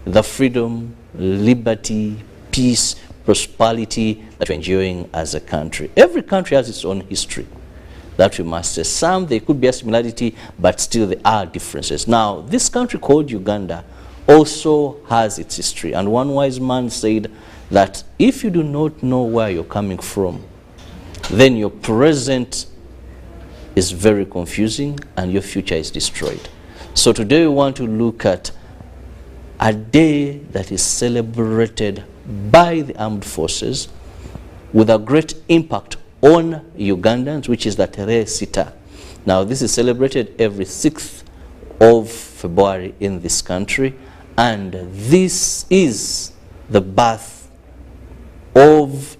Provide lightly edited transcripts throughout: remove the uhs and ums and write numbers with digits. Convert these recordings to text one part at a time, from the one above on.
the freedom, liberty, peace, prosperity that we're enjoying as a country. Every country has its own history that we must say. Some, there could be a similarity, but still there are differences. Now, this country called Uganda also has its history. And one wise man said that if you do not know where you're coming from, then your present is very confusing and your future is destroyed. So today we want to look at a day that is celebrated by the armed forces with a great impact on Ugandans, which is the Tarehe Sita. Now this is celebrated every 6th of February in this country, and this is the birth of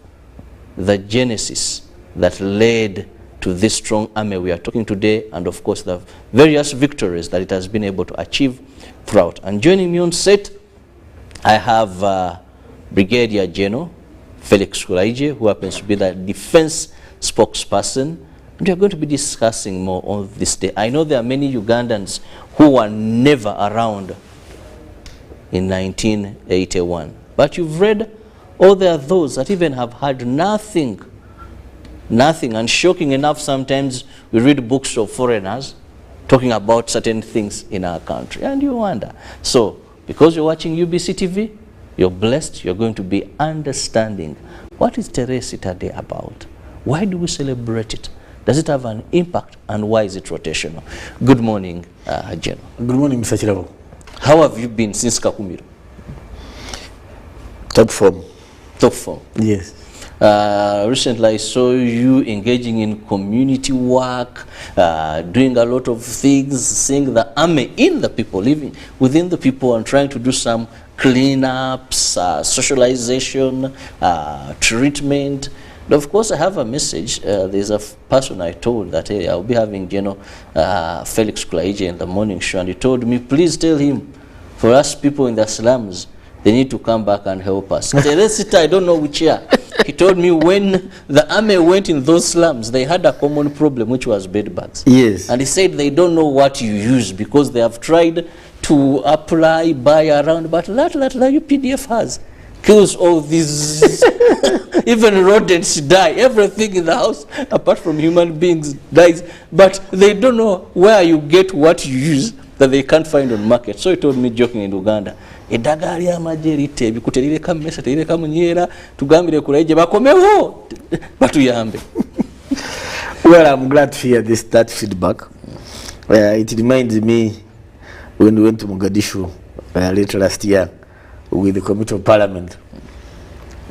the genesis that led to this strong army we are talking today, and of course the various victories that it has been able to achieve throughout. And joining me on set, I have Brigadier General Felix Kulaije, who happens to be the defense spokesperson, and we are going to be discussing more on this day. I know there are many Ugandans who were never around in 1981, but you've read, or there are those that even have had nothing. And shocking enough, sometimes we read books of foreigners talking about certain things in our country, and you wonder. So, because you're watching UBC TV, you're blessed, you're going to be understanding what is Tarehe Sita Day about? Why do we celebrate it? Does it have an impact, and why is it rotational? Good morning, General. Good morning, Mr. Kirabo. How have you been since Kakumiro? Top form. Top form? Yes. Recently I saw you engaging in community work, doing a lot of things, seeing the army in the people, living within the people, and trying to do some cleanups, socialization, treatment. And of course, I have a message. There's a person I told that, hey, I'll be having General Felix Kulaije in the morning show, and he told me, please tell him, for us people in the slums, they need to come back and help us. Tarehe Sita, I don't know which year. He told me when the army went in those slums, they had a common problem, which was bed bugs. Yes. And he said they don't know what you use because they have tried to apply, buy around, but that UPDF has. Kills all these, even rodents die, everything in the house, apart from human beings, dies. But they don't know where you get what you use that they can't find on market. So he told me, joking, in Uganda, edagali amajerite bikuterire kamesa terire kamunyera tugambire Kulaije bakomewo batuyambe. Well, I'm glad to hear that feedback. It reminds me when we went to Mogadishu late last year with the Committee of Parliament,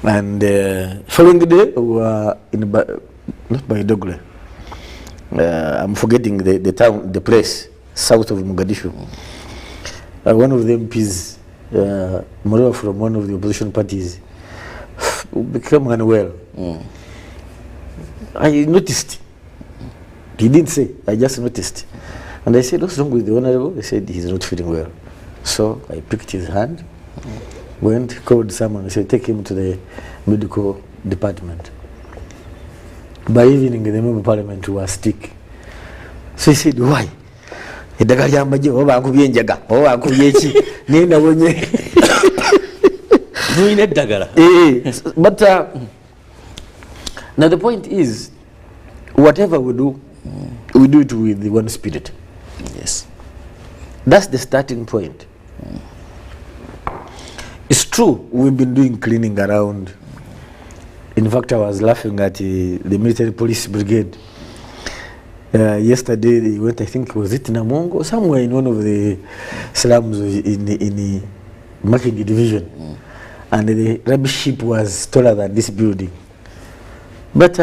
and following the day we were in not by Dogle. I'm forgetting the town, the place south of Mogadishu. One of the MPs, moreover from one of the opposition parties, became unwell. I noticed. He didn't say, I just noticed. And I said, what's wrong with the honorable? They said, he's not feeling well. So I picked his hand, went, called someone, and said, take him to the medical department. By evening, the member of parliament was sick. So he said, why? But now the point is, whatever we do it with one spirit. Yes. That's the starting point. It's true, we've been doing cleaning around. In fact, I was laughing at the military police brigade. Yesterday they went, I think, was it Namongo, somewhere in one of the slums in the Makindi division. And the rubbish heap was taller than this building. But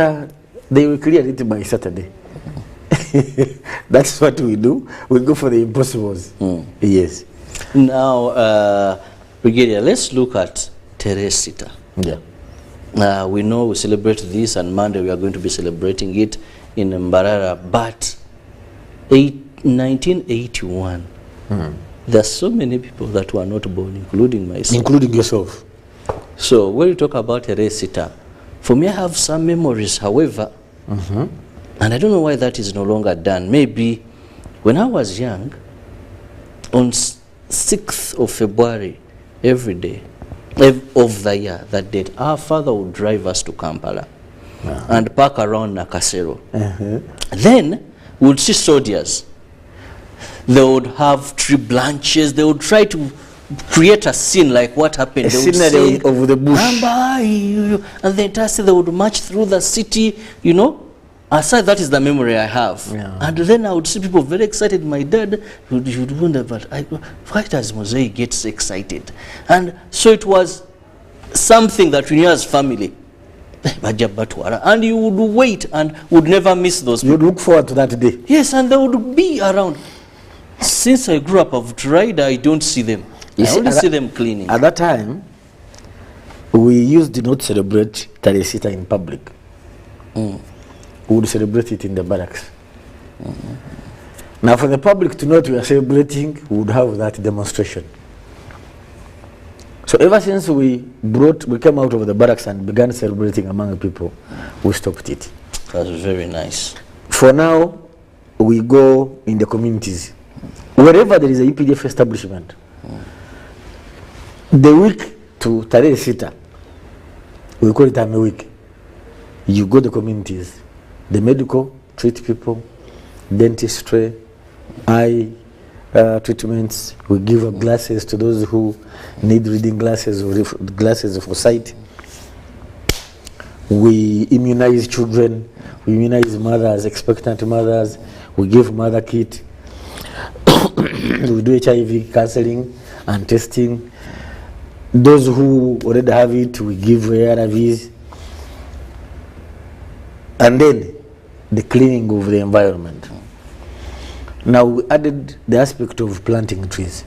they will clear it by Saturday. That's what we do. We go for the impossibles. Yes. Now, Brigadier, let's look at Tarehe Sita. Yeah. We know we celebrate this, and Monday we are going to be celebrating it in Mbarara, but 1981, there are so many people that were not born, including myself. Including yourself. So when you talk about Tarehe Sita, for me I have some memories, however, and I don't know why that is no longer done. Maybe when I was young, on 6th of February every day of the year, that date, our father would drive us to Kampala and park around Nakasero. Then we would see soldiers. They would have tree branches. They would try to create a scene like what happened. A scenery of the bush. And the entire city, they would march through the city, you know. Aside, that is the memory I have. Yeah. And then I would see people very excited. My dad would wonder, but why does Mosaic get so excited? And so it was something that we knew as family. And you would wait and would never miss those people. You would look forward to that day. Yes, and they would be around. Since I grew up, I've tried, I don't see them. I only see them cleaning. At that time, we used to not celebrate Tarehe Sita in public. We would celebrate it in the barracks. Now, for the public to know what we are celebrating, we would have that demonstration. So ever since we came out of the barracks and began celebrating among the people, we stopped it. That was very nice. For now, we go in the communities. Wherever there is a UPDF establishment, the week to Tarehe Sita, we call it Ame week. You go to the communities, the medical, treat people, dentistry, eye treatments. We give glasses to those who need reading glasses or glasses for sight. We immunize children, we immunize mothers, expectant mothers, we give mother kit. We do HIV counseling and testing. Those who already have it, we give ARVs. And then the cleaning of the environment. Now we added the aspect of planting trees.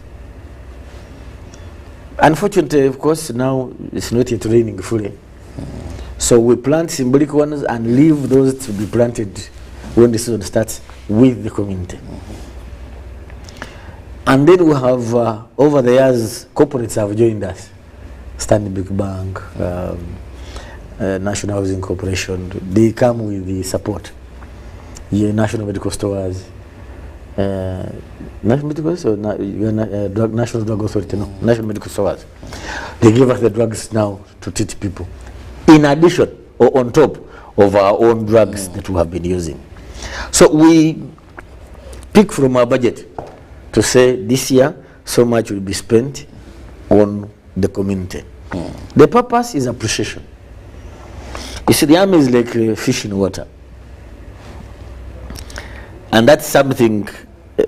Unfortunately, of course, now it's not yet raining fully. So we plant symbolic ones and leave those to be planted when the season starts with the community. And then we have, over the years, corporates have joined us. Stanbic Bank, National Housing Corporation, they come with the support. National Medical Stores, National Medical Stores, National Drug Authority, no, National Medical Stores. They give us the drugs now to treat people, in addition or on top of our own drugs that we have been using. So we pick from our budget to say this year so much will be spent on the community. The purpose is appreciation. You see, the army is like fish in water. And that's something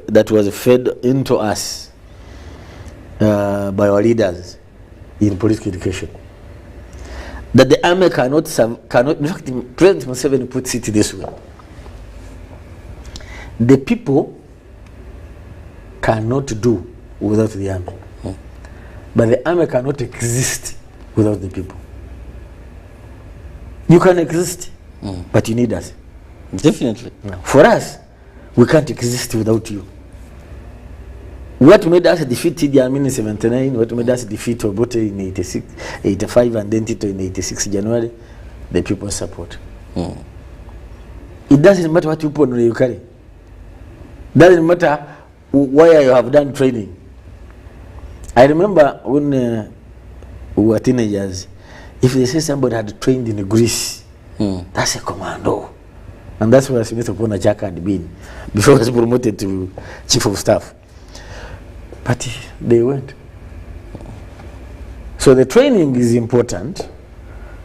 that was fed into us by our leaders in political education. That the army cannot, in fact, President Museveni puts it this way. The people cannot do without the army. But the army cannot exist without the people. You can exist, but you need us. Definitely. For us, we can't exist without you. What made us defeat Idi Amin in 79, what made us defeat Obote in 86, 85, and then Tito in 86 January, the people's support. It doesn't matter what people you carry. Doesn't matter where you have done training. I remember when we were teenagers, if they say somebody had trained in Greece, that's a commando. And that's where Smith Opona Chaka had been before he was promoted to chief of staff. But they went. So the training is important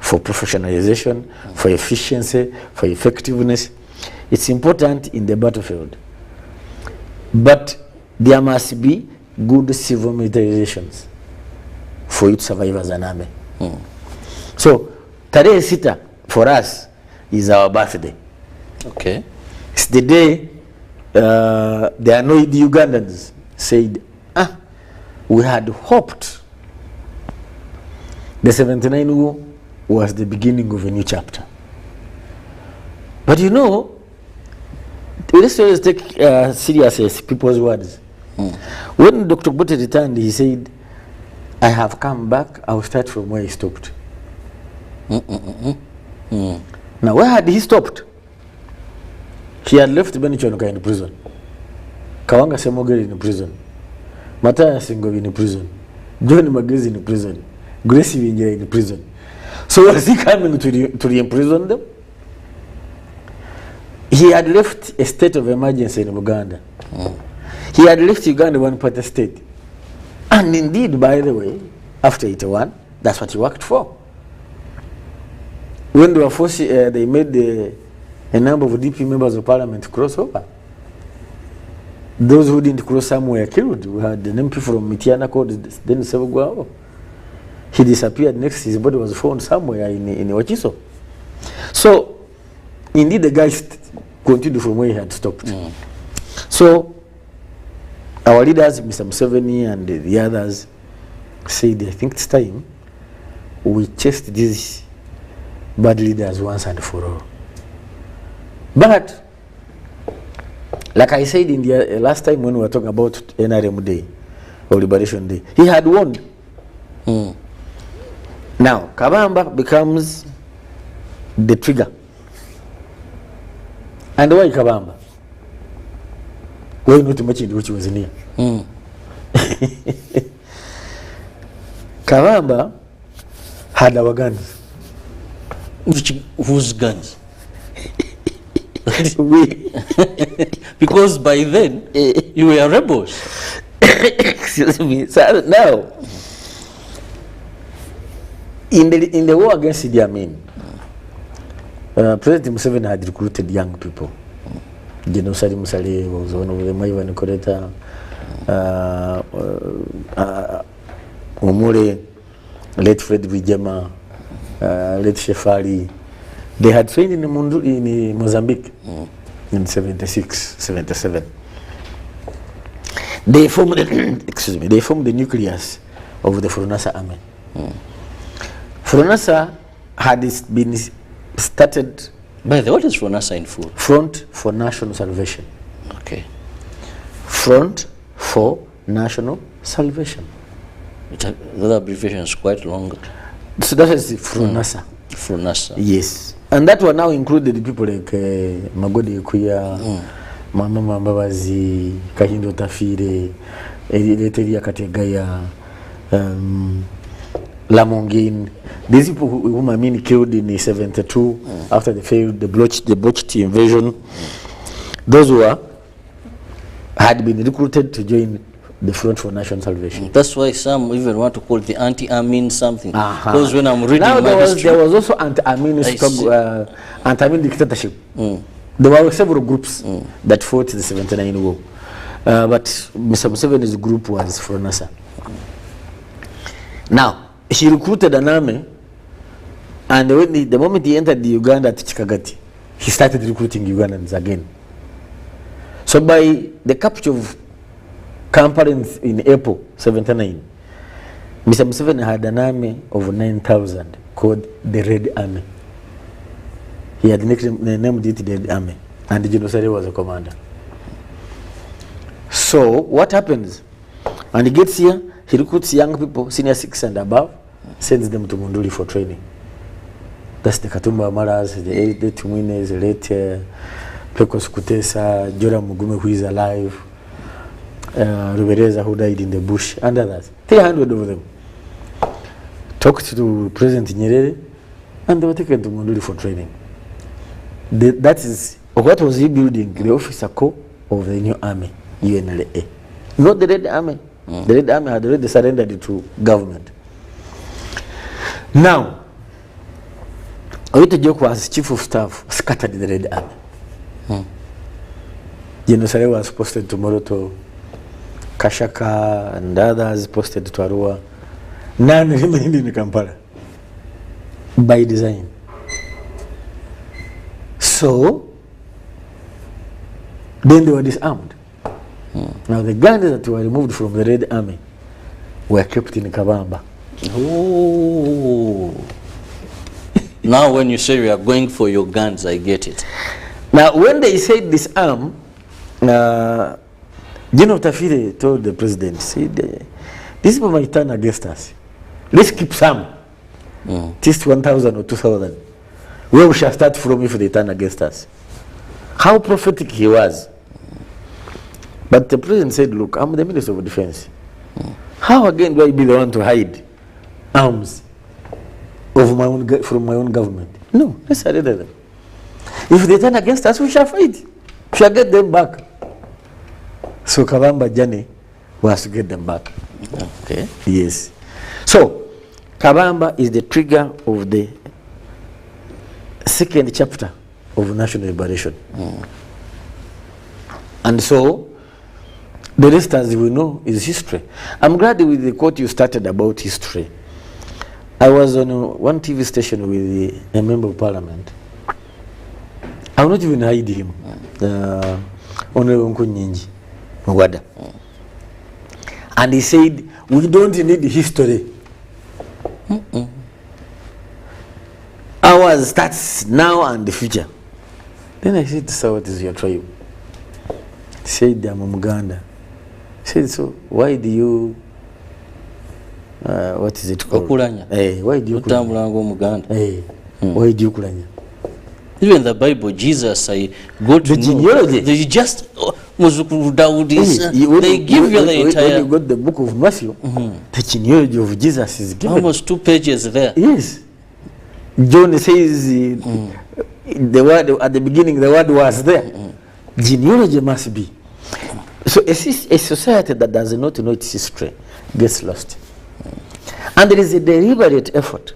for professionalization, for efficiency, for effectiveness. It's important in the battlefield. But there must be good civil militarizations for you to survive as an army. So Tarehe Sita for us is our birthday. Okay. It's the day the annoyed Ugandans said, we had hoped the 79 war was the beginning of a new chapter. But you know, let's always take serious people's words. When Dr. Bote returned, he said, I have come back, I will start from where he stopped. Now, where had he stopped? He had left Benichonoka in prison, Kawanga Semogeri in prison, Mataya Singo in prison, John Magezi in prison. Gracie Winja in prison. So was he coming to re-imprison them? He had left a state of emergency in Uganda. He had left Uganda one-party state. And indeed, by the way, after 81, that's what he worked for. When they were forced, they made a number of DP members of parliament cross over. Those who didn't cross some were killed. We had an MP from Mitiana called then Sevugwao. He disappeared next, his body was found somewhere in Wachiso. So, indeed, the guy continued from where he had stopped. So, our leaders, Mr. Museveni and the others, said, I think it's time we chased these bad leaders once and for all. But, like I said in the last time when we were talking about NRM Day, or Liberation Day, he had won. Now, Kabamba becomes the trigger. And why Kabamba? Why not to mention which was near? Kabamba had our guns. Whose guns? We. Because by then, you were rebels. Excuse me. So now, in the war against Idi Amin, President Museveni had recruited young people. General Sali Musale was one of them, Ivan Koreta, Omure, late Fred Vijema, late Shefali. They had trained in Mozambique in 76, 77. They formed the nucleus of the Fronasa army. Fronasa had been started. By the way, what is Fronasa in full? Front for National Salvation. Okay. Front for National Salvation. The abbreviation is quite long. So that is Fronasa. Fronasa. Yes. And that one now included people like Magodi Kuya, Mama Mambabazi, Kahindo Tafire, Eteria Kategaya, Lamongin. These people whom I mean killed in 72 after they failed the botched invasion. Those who had been recruited to join the Front for National Salvation. That's why some even want to call it the anti-Amin something. Because when I'm reading now my history, there was also anti-Amin anti-Amin dictatorship. There were several groups that fought the 79 war. But Mr. Museveni's group was Fronasa. Now, he recruited an army, and when the moment he entered the Uganda at Chikagati, he started recruiting Ugandans again. So by the capture of Kampala in April 79, Mr. Museveni had an army of 9,000 called the Red Army. He had named it the Red Army, and the Genocide was a commander. So what happens? And he gets here, he recruits young people, senior 6 and above, sends them to Munduli for training. That's the Katumba Amaras, the late Tumines, the late Pekos Kutesa, Joram Mugume, who is alive, Rubereza, who died in the bush, and others. 300 of them talked to President Nyerere, and they were taken to Munduli for training. That is what was he building, the officer corps of the new army, UNLA. Not the Red Army. The Red Army had already surrendered to government. Now, Oito Joko as chief of staff scattered the Red Army. Genocide was posted to Moroto, Kashaka and others posted to Arua. None remained in Kampala by design. So, then they were disarmed. Now the guns that were removed from the Red Army were kept in Kabamba. Oh. Now when you say you are going for your guns, I get it. Now when they said disarm, General Tafire told the president, said, these people might turn against us. Let's keep some. At least 1,000 or 2,000. Where we shall start from if they turn against us. How prophetic he was. But the president said, look, I'm the Minister of Defense. How again do I be the one to hide arms of my own from my own government? No, let's surrender them. If they turn against us, we shall fight. We shall get them back. So Kabamba journey was to get them back. Okay. Yes. So Kabamba is the trigger of the second chapter of national liberation. And so the rest, as we know, is history. I'm glad with the quote you started about history. I was on one TV station with a member of parliament. I will not even hide him. Honorable Nyonyintono, Uganda. And he said, we don't need history. Ours starts now and the future. Then I said, so what is your tribe? He said, I'm Uganda. I said, so why do you, what is it called? Hey, why do you kulanya? Hey, why do you kulanya? Even the Bible, Jesus, I go to the genealogy. They just, they give you the entire. When you got the book of Matthew, the genealogy of Jesus is given. Almost 2 pages there. Yes. John says the word at the beginning, the word was there. Genealogy must be. So a society that does not know its history gets lost. And there is a deliberate effort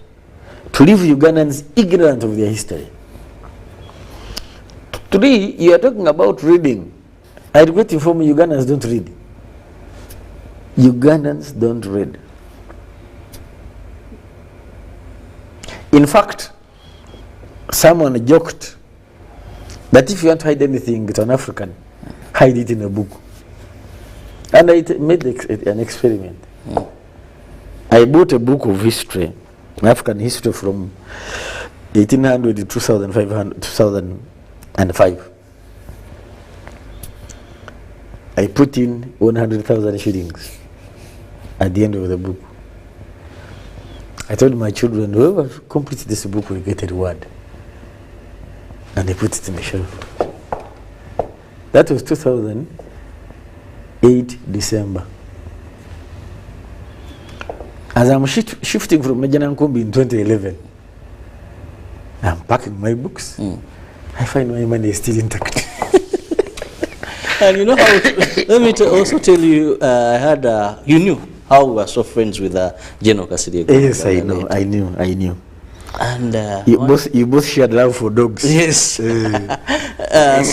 to leave Ugandans ignorant of their history. Today, you are talking about reading. I regret to inform you, Ugandans don't read. Ugandans don't read. In fact, someone joked that if you want to hide anything to an African, hide it in a book. And I made an experiment. I bought a book of history, African history from 1800 to 2005. I put in 100,000 shillings at the end of the book. I told my children, whoever completes this book will get a reward. And they put it in the shelf. That was 2008 December. As I'm shifting from Nyonyintono in 2011, I'm packing my books. I find my money is still intact. And you know how, let me also tell you, I had, you knew how we were so friends with General Kasirye. Yes, I knew. And you both shared love for dogs. Yes.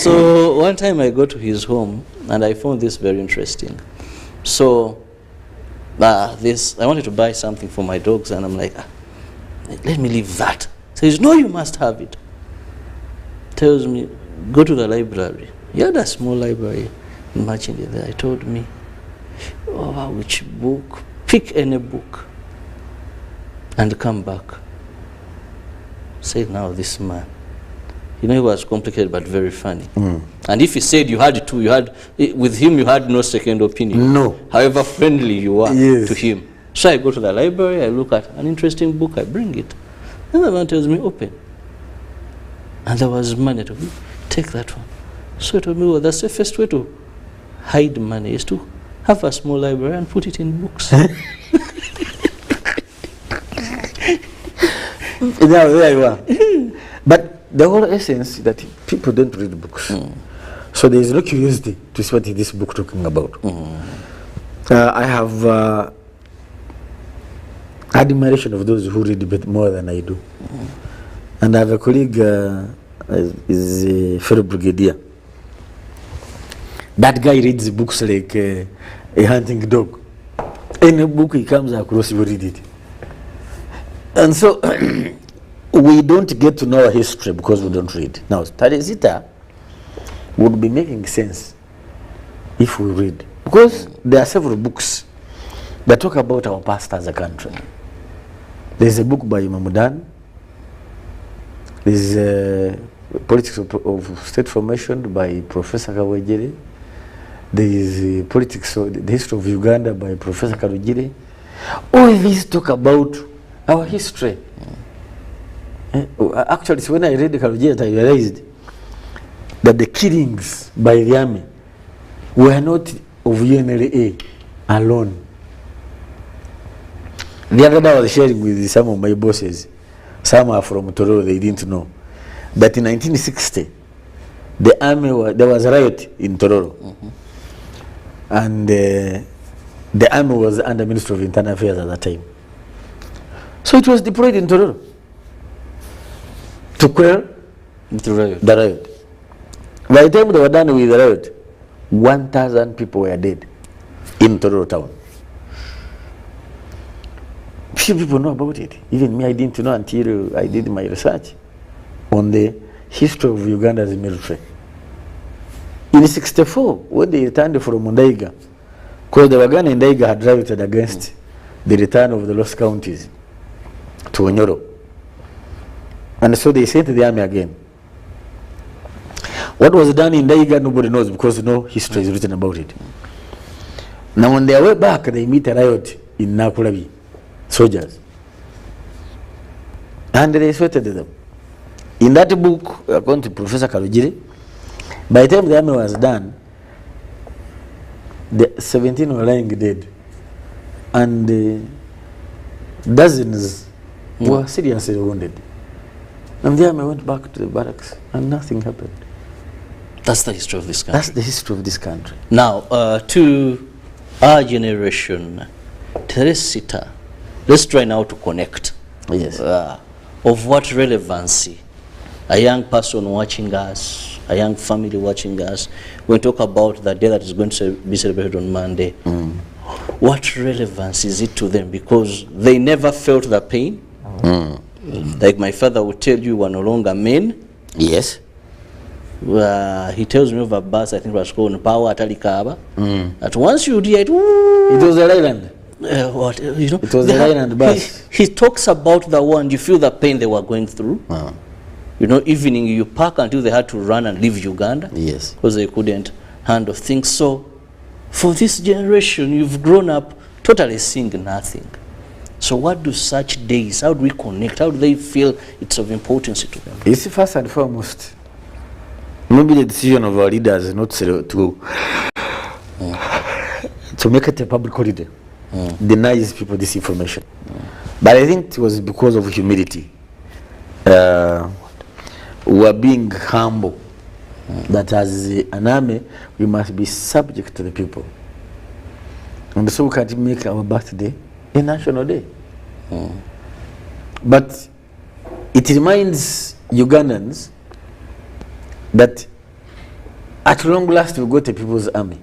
So one time I go to his home and I found this very interesting. So I wanted to buy something for my dogs and I'm like, let me leave that. Says, no, you must have it. Tells me, go to the library. He had a small library in Machindi there. He told me, oh, which book? Pick any book and come back. Say now this man. You know, he was complicated but very funny. And if he said you had to, with him you had no second opinion. No. However friendly you were Yes. to him. So I go to the library, I look at an interesting book, I bring it. And the man tells me, open. And there was money to take that one. So he told me, well, the safest way to hide money is to have a small library and put it in books. Now, there you are. But the whole essence is that people don't read books. So there is no curiosity to see what is this book talking about. I have admiration of those who read a bit more than I do. And I have a colleague, is a fellow brigadier. That guy reads books like a hunting dog. Any book he comes across, he will read it. And so we don't get to know our history because we don't read. Now, Sita would be making sense if we read. Because there are several books that talk about our past as a country. There's a book by Mamudan. There's Politics of State Formation by Professor Kawejere. There is Politics of the History of Uganda by Professor Karugire. All these talk about our history. Actually, so when I read Karugire, I realized that the killings by the army were not of UNLA alone. The other day I was sharing with some of my bosses, some are from Tororo, they didn't know, that in 1960, the army, there was a riot in Tororo. And the army was under Ministry of Internal Affairs at that time. So it was deployed in Tororo to quell the riot. By the time they were done with the riot, 1,000 people were dead in Tororo town. Few people know about it. Even me, I didn't know until I did my research on the history of Uganda's military. In 64, when they returned from Ndaiga, because the Waganda in Ndaiga had rioted against the return of the lost counties to Onyoro. And so they sent the army again. What was done in Ndaiga, nobody knows because no history is written about it. Now on their way back, they meet a riot in Nakulabi, soldiers. And they sweated them. In that book, according to Professor Kalujiri, by the time the army was done, the 17 were lying dead. And dozens were seriously wounded. And the army went back to the barracks and nothing happened. That's the history of this country. That's the history of this country. Now, to our generation, Tarehe Sita, let's try now to connect. Yes. Of what relevancy a young person watching us, a young family watching us, when we talk about the day that is going to be celebrated on Monday, what relevance is it to them? Because they never felt the pain. Like my father would tell you, we're no longer men. Yes. He tells me over a bus, I think it was called Power Atalikaba. That once you hear it, It was an island. what, you know, It was an island bus. He talks about the one, you feel the pain they were going through. You know, evening you park until they had to run and leave Uganda. Yes. Because they couldn't handle things. So, for this generation, you've grown up totally seeing nothing. So what do such days, how do we connect? How do they feel it's of importance to them? It's first and foremost, maybe the decision of our leaders is not to make it a public holiday, denies people this information. But I think it was because of humility. We are being humble, that as an army, we must be subject to the people. And so we can't make our birthday a national day. But it reminds Ugandans that at long last we got a people's army.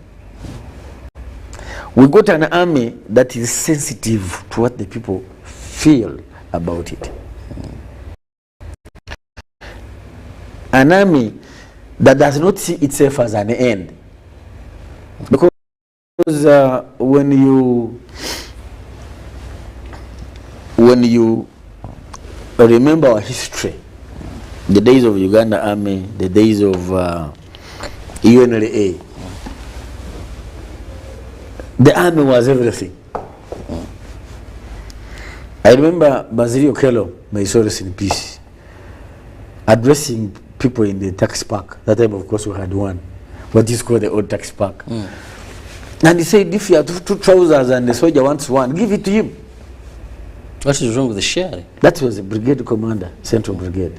We got an army that is sensitive to what the people feel about it. An army that does not see itself as an end. Because when you remember our history, the days of Uganda Army, the days of UNLA, the army was everything. I remember Basilio Kello, may soul rest in peace, addressing people in the tax park. That time, of course, we had one, what is called the old tax park. And he said, if you have two trousers and the soldier wants one, give it to him. What is wrong with the sharing? That was a brigade commander, Central Brigade.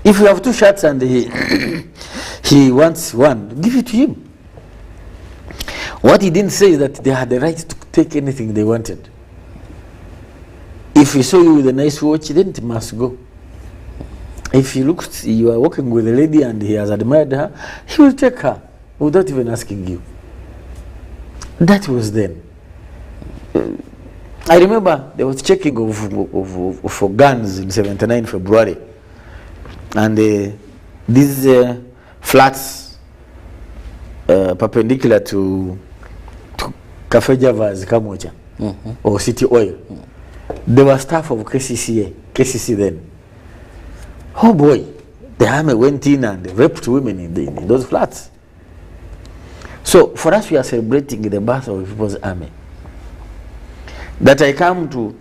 If you have two shirts and he wants one, give it to him. What he didn't say is that they had the right to take anything they wanted. If he saw you with a nice watch, then it must go. If he looks, you are walking with a lady and he has admired her, he will take her without even asking you. That was then. I remember there was checking for guns in 79 February. And these flats perpendicular to Cafe Java's Kamocha or City Oil. They were staff of KCC then. Oh boy, the army went in and raped women in those flats. So for us, we are celebrating the birth of the People's Army. That I come to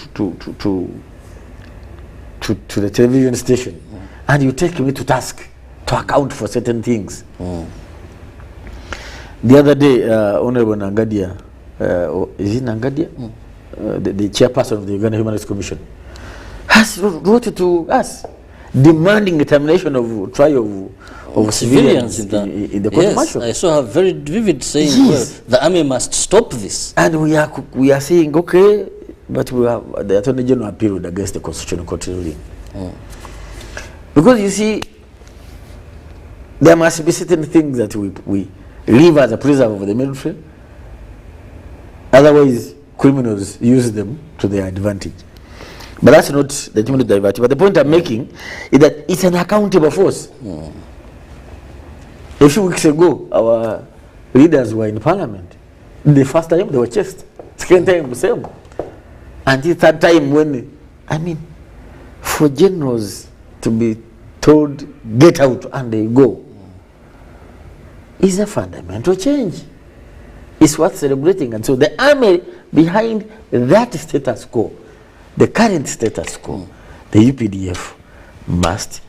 the television station, and you take me to task to account for certain things. The other day, Honorable Nangadia, is it Nangadia? the chairperson of the Uganda Human Rights Commission, has wrote to us demanding the termination of trial of civilians in the court martial. I saw her very vivid saying, Yes. well, the army must stop this. And we are saying, okay, but we have the Attorney General appealed against the Constitutional Court ruling. Because you see, there must be certain things that we leave as a preserve of the military. Otherwise, criminals use them to their advantage. But that's not the ultimate diversion. But the point I'm making is that it's an accountable force. A few weeks ago, our leaders were in parliament. The first time they were chased. Second time, the same. Until third time when, I mean, for generals to be told, get out, and they go, is a fundamental change. It's worth celebrating. And so the army behind that status quo, the current status quo, the UPDF must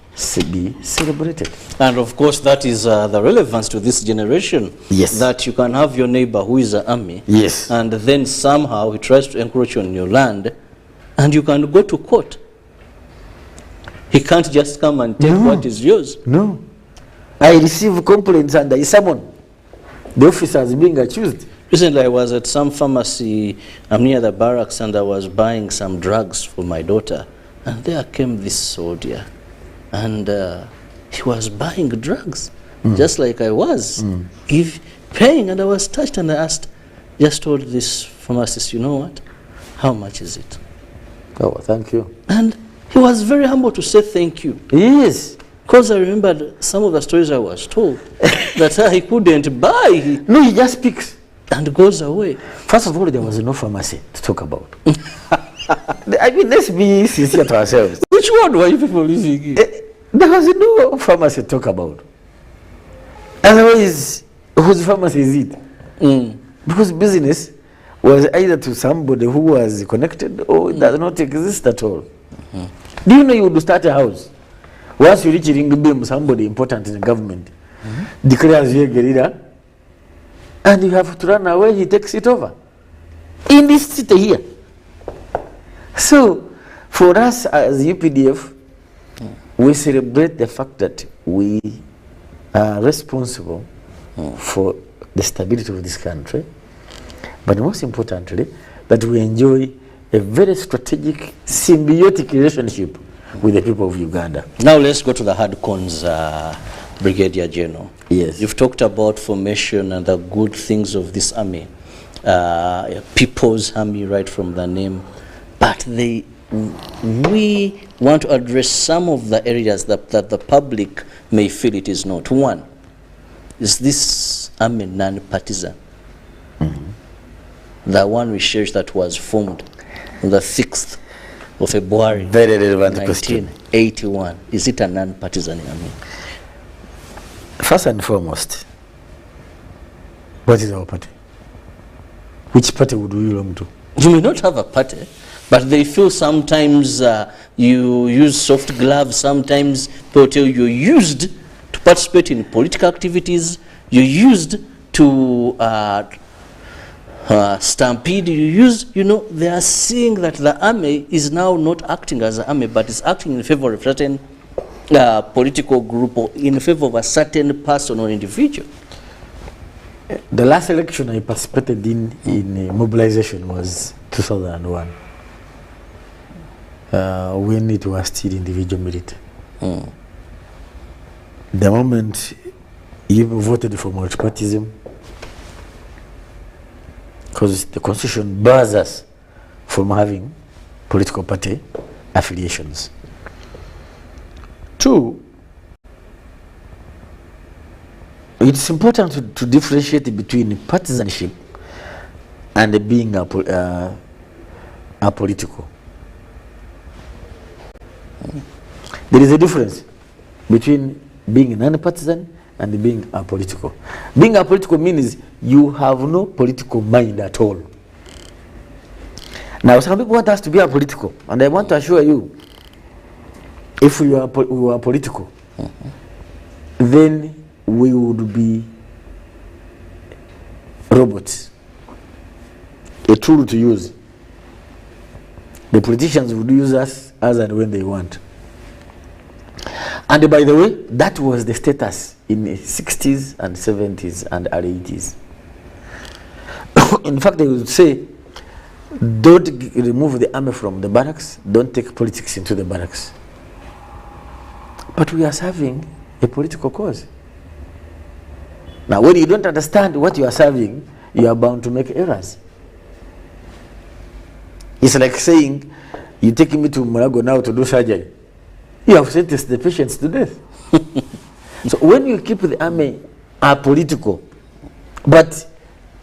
be celebrated. And of course, that is the relevance to this generation. Yes. That you can have your neighbor who is an army. Yes. And then somehow he tries to encroach on your land, and you can go to court. He can't just come and take what is yours. No. I receive complaints and I summon the officers being accused. Recently, I was at some pharmacy near the barracks, and I was buying some drugs for my daughter. And there came this soldier, and he was buying drugs, just like I was, paying, and I was touched, and I just told this pharmacist, you know what, how much is it? Oh, thank you. And he was very humble to say thank you. Yes. Because I remembered some of the stories I was told, that he couldn't buy. No, he just speaks. And goes away. First of all, there was no pharmacy to talk about. I mean, let's be sincere to ourselves. Which one were you people living in? There was no pharmacy to talk about. Otherwise, whose pharmacy is it? Because business was either to somebody who was connected or it does not exist at all. Do you know you would start a house? Once you reach Ringbeam, somebody important in the government declares you a guerrilla, and you have to run away, he takes it over. In this city here. So, for us as UPDF, we celebrate the fact that we are responsible for the stability of this country, but most importantly, that we enjoy a very strategic, symbiotic relationship with the people of Uganda. Now let's go to the hard cons, Brigadier General. Yes. You've talked about formation and the good things of this army, people's army right from the name, but we want to address some of the areas that the public may feel it is not. One, is this army non-partisan? The one research that was formed on the 6th of February, Very relevant question. 1981. Is it a non-partisan army? First and foremost, what is our party? Which party would we belong to? You may not have a party, but they feel sometimes you use soft gloves, sometimes people tell you're used to participate in political activities, you're used to stampede, they are seeing that the army is now not acting as an army, but is acting in favor of a certain political group or in favor of a certain person or individual. The last election I participated in mobilization was 2001, when it was still individual military. The moment you voted for multipartyism, because the constitution bars us from having political party affiliations. Two, it's important to differentiate between partisanship and being apolitical. There is a difference between being non-partisan and being apolitical. Being apolitical means you have no political mind at all. Now, some people want us to be apolitical, and I want to assure you, if we were political, then we would be robots, a tool to use The politicians would use us as and when they want. And by the way, that was the status in the 60s and 70s and early 80s. In fact, they would say, don't remove the army from the barracks, don't take politics into the barracks. But we are serving a political cause. Now, when you don't understand what you are serving, you are bound to make errors. It's like saying, you're taking me to Mulago now to do surgery. You have sentenced the patients to death. So when you keep the army political, but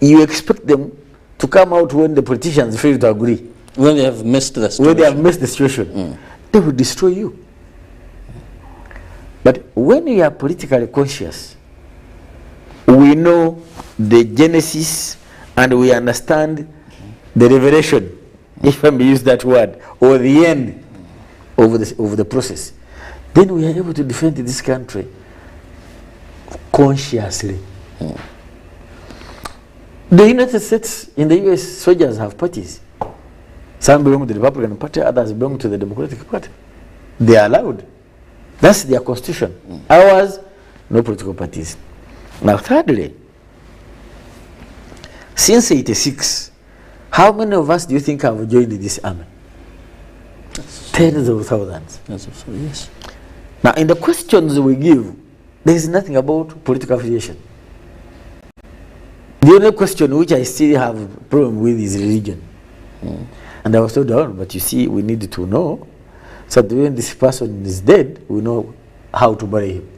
you expect them to come out when the politicians fail to agree. When they have missed the situation. When they have missed the situation, they will destroy you. But when you are politically conscious, we know the genesis and we understand the revelation, if I may use that word, or the end of the process, then we are able to defend this country consciously. The United States, in the US, soldiers have parties. Some belong to the Republican Party, others belong to the Democratic Party. They are allowed. That's their constitution. Ours, no political parties. Now, thirdly, since 86, how many of us do you think have joined this army? Tens of thousands. Yes. Now, in the questions we give, there is nothing about political affiliation. The only question which I still have a problem with is religion. And I was told, oh, but you see, we need to know, so that when this person is dead, we know how to bury him.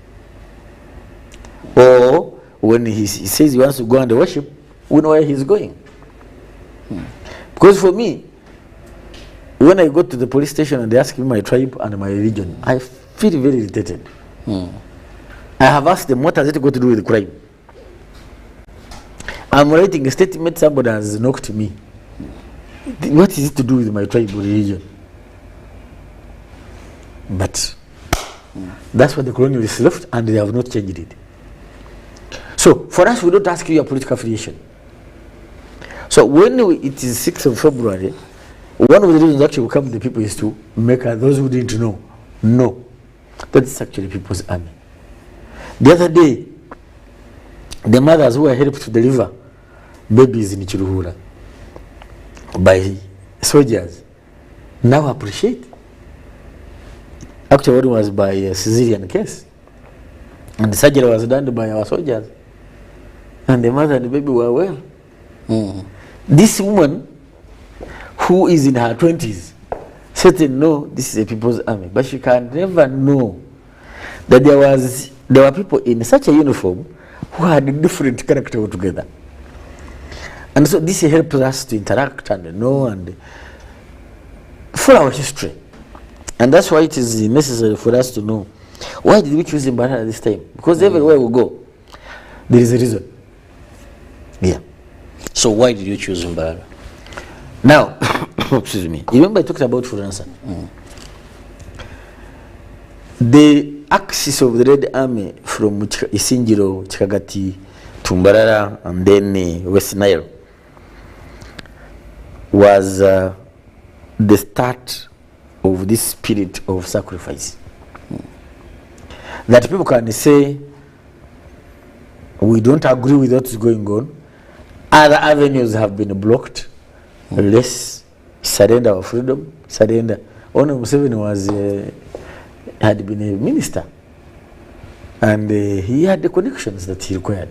Or when he says he wants to go and worship, we know where he's going. Because for me, when I go to the police station and they ask me my tribe and my religion, I feel very irritated. I have asked them, what has it got to do with crime? I'm writing a statement, somebody has knocked me. What is it to do with my tribe or religion? But that's what the colonialists left, and they have not changed it. So for us, we don't ask you your political affiliation. So when it is 6th of February, one of the reasons actually we come to the people is to make those who didn't know that it's actually people's army. The other day, the mothers who were helped to deliver babies in Chiruhura by soldiers now appreciate. Actually, one was by a Caesarean case, and the surgery was done by our soldiers, and the mother and the baby were well. This woman, who is in her 20s, said, no, this is a people's army, but she can never know that there were people in such a uniform who had a different character altogether. And so this helps us to interact and know and for our history. And that's why it is necessary for us to know, why did we choose Mbarara this time? Because everywhere we go, there is a reason. Yeah. So why did you choose Mbarara? Now, excuse me, you remember I talked about Furansa? The axis of the Red Army from Isinjiro, Chikagati, to Mbarara, and then West Nile was the start of this spirit of sacrifice. That people can say, we don't agree with what's going on, other avenues have been blocked, let's surrender our freedom, surrender. Ono Museveni had been a minister, and he had the connections that he required.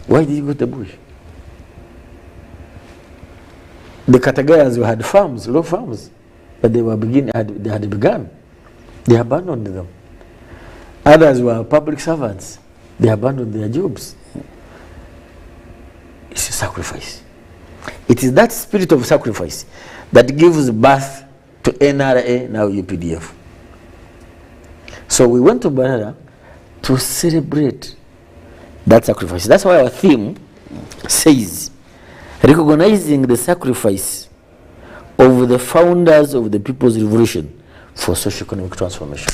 Why did he go to the bush? The Katagayas had farms, low farms, but they had begun. They abandoned them. Others were public servants. They abandoned their jobs. It's a sacrifice. It is that spirit of sacrifice that gives birth to NRA, now UPDF. So we went to Mbarara to celebrate that sacrifice. That's why our theme says, recognizing the sacrifice of the founders of the People's Revolution for socio-economic transformation.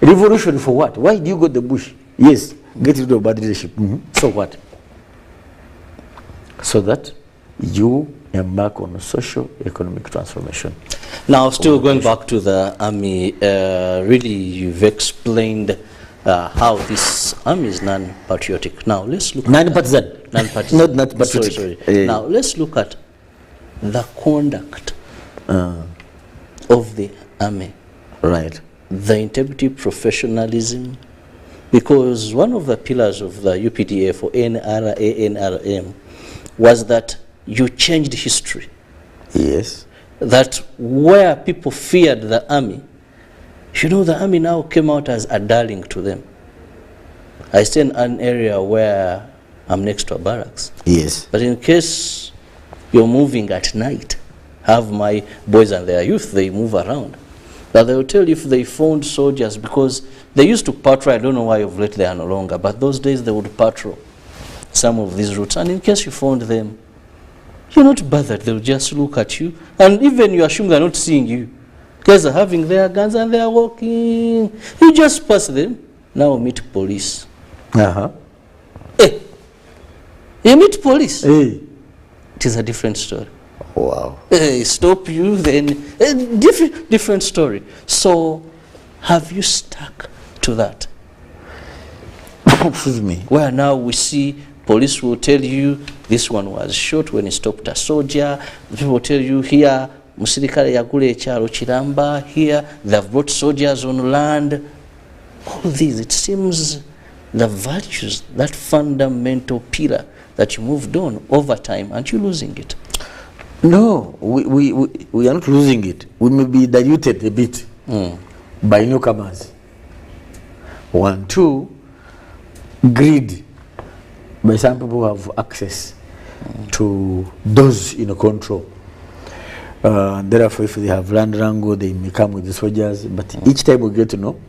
Revolution for what? Why do you go to the bush? Yes, get rid of bad leadership. So what? So that you embark on a social economic transformation. Now, still going back to the army, really you've explained how this army is non-patriotic. Now, let's look Non-partisan. Non-partisan. Not patriotic. Sorry. Now, let's look at the conduct of the army. Right. The integrity, professionalism, because one of the pillars of the UPDF or NRM was that you changed history. Yes. That where people feared the army, you know, the army now came out as a darling to them. I stay in an area where I'm next to a barracks. Yes. But in case you're moving at night, have my boys and their youth, they move around. But they will tell you if they found soldiers, because they used to patrol. I don't know why of late they are no longer, but those days they would patrol some of these routes. And in case you found them, you're not bothered. They'll just look at you. And even you assume they're not seeing you. Guys are having their guns and they're walking. You just pass them. Now meet police. Hey, you meet police. Hey. It is a different story. Wow. Stop you, then different story. So, have you stuck to that? Excuse me. Where now we see police will tell you this one was shot when he stopped a soldier. People will tell you here, musirikale yagule echalo Kiramba. Here, they've brought soldiers on land. All these, it seems, the virtues, that fundamental pillar that you moved on over time, aren't you losing it? No, we are not losing it. We may be diluted a bit by newcomers. 1, 2, greed by some people who have access to those in control. And therefore, if they have land wrangle, they may come with the soldiers. But each time we get to know,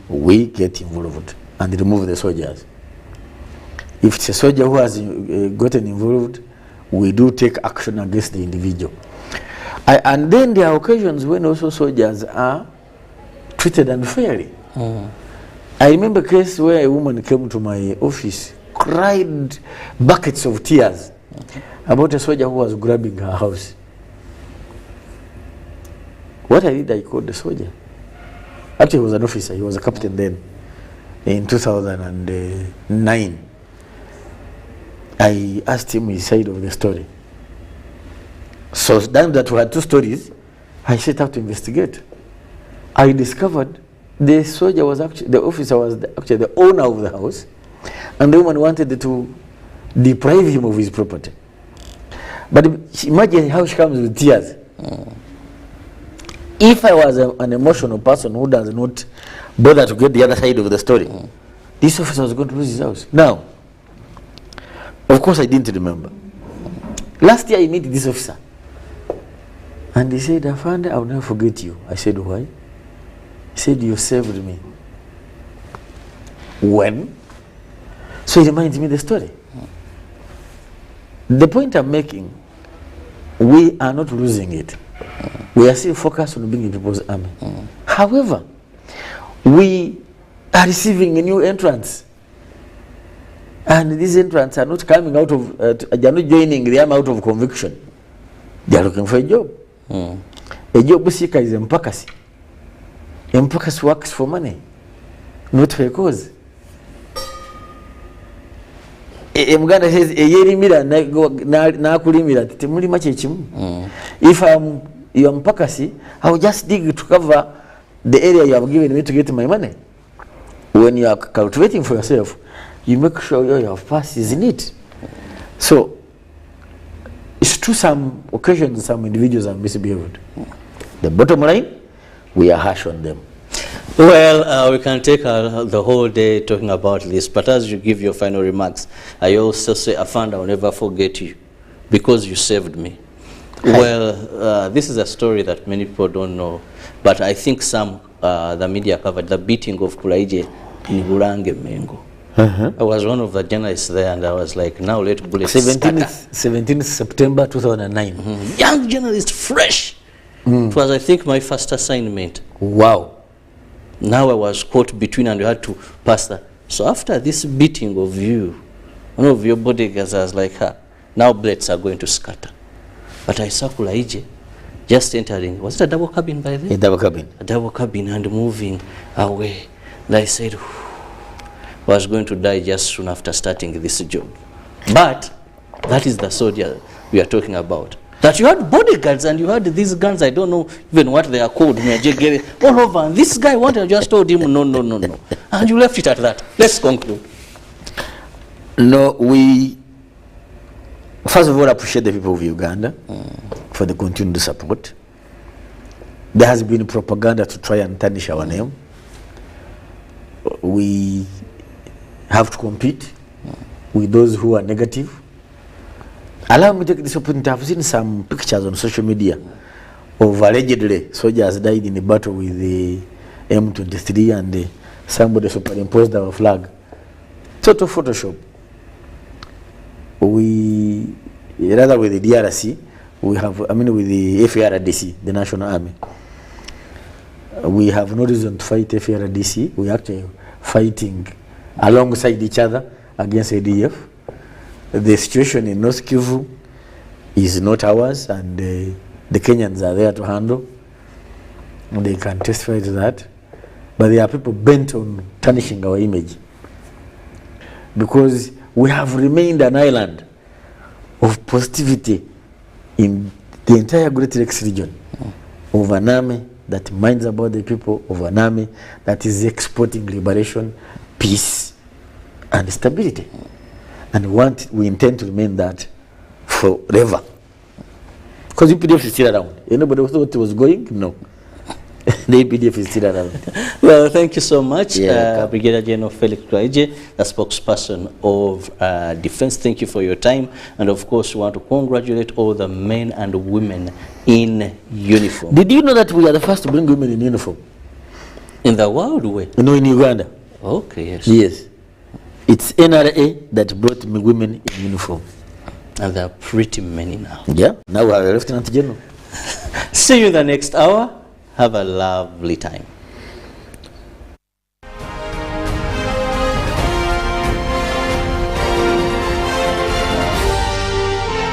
we get involved and remove the soldiers. If it's a soldier who has gotten involved, we do take action against the individual. And then there are occasions when also soldiers are treated unfairly. I remember a case where a woman came to my office, cried buckets of tears about a soldier who was grabbing her house. What I did, I called the soldier. Actually, he was an officer. He was a captain then. In 2009. I asked him his side of the story. So then that we had 2 stories, I set out to investigate. I discovered the soldier was actually, the officer was actually the owner of the house, and the woman wanted to deprive him of his property. But imagine how she comes with tears. If I was an emotional person who does not bother to get the other side of the story, this officer was going to lose his house. Now, of course, I didn't remember. Last year, I met this officer. And he said, Afande, I will never forget you. I said, why? He said, you saved me. When? So he reminds me the story. The point I'm making, we are not losing it. We are still focused on being in people's army. However, we are receiving a new entrance. And these entrants are not coming out of, they are not joining the army out of conviction. They are looking for a job. A job seeker is empakasi. Empakasi works for money, not for a cause. Muganda says, eyerimira nakulimira temulima kyekimu. If you are empakasi, I will just dig to cover the area you have given me to get my money. When you are cultivating for yourself, you make sure you have passes in it. So, it's true some occasions some individuals are misbehaved. The bottom line, we are harsh on them. Well, we can take the whole day talking about this, but as you give your final remarks, I also say, Afanda, I will never forget you, because you saved me. Hi. Well, this is a story that many people don't know, but I think some, the media covered the beating of Kulaije in Burange Mengo. I was one of the journalists there, and I was like, now let bullets 17th September 2009. Young journalist, fresh. It was, I think, my first assignment. Wow. Now I was caught between, and you had to pass that. So after this beating of you, one of your bodyguards was like, now bullets are going to scatter. But I saw Kulaije just entering. Was it a double cabin by then? A double cabin. A double cabin and moving away. And I said, I was going to die just soon after starting this job. But that is the soldier we are talking about. That you had bodyguards and you had these guns, I don't know even what they are called, all over. And this guy wanted, I just told him, no. And you left it at that. Let's conclude. No, we, first of all, appreciate the people of Uganda for the continued support. There has been propaganda to try and tarnish our name. We have to compete with those who are negative. Allow me to take this opportunity. I've seen some pictures on social media of allegedly soldiers died in a battle with the M23 and somebody superimposed our flag. Total Photoshop. We, rather with the DRC, we have, with the FARDC, the National Army. We have no reason to fight FARDC. We are actually fighting alongside each other against ADF. The situation in North Kivu is not ours, and the Kenyans are there to handle. And they can testify to that. But there are people bent on tarnishing our image, because we have remained an island of positivity in the entire Great Lakes region, of an army that minds about the people, of an army that is exporting liberation, peace, and stability. And we intend to remain that forever. Because UPDF is still around. Anybody who thought it was going? No. The UPDF is still around. Well, thank you so much, Brigadier General Felix Kulaije, the spokesperson of Defense. Thank you for your time. And of course, we want to congratulate all the men and women in uniform. Did you know that we are the first to bring women in uniform? In the world way? No, in Uganda. Okay, yes. Yes. It's NRA that brought me women in uniform. And they're pretty many now. Yeah, now we have a Lieutenant General. See you in the next hour. Have a lovely time.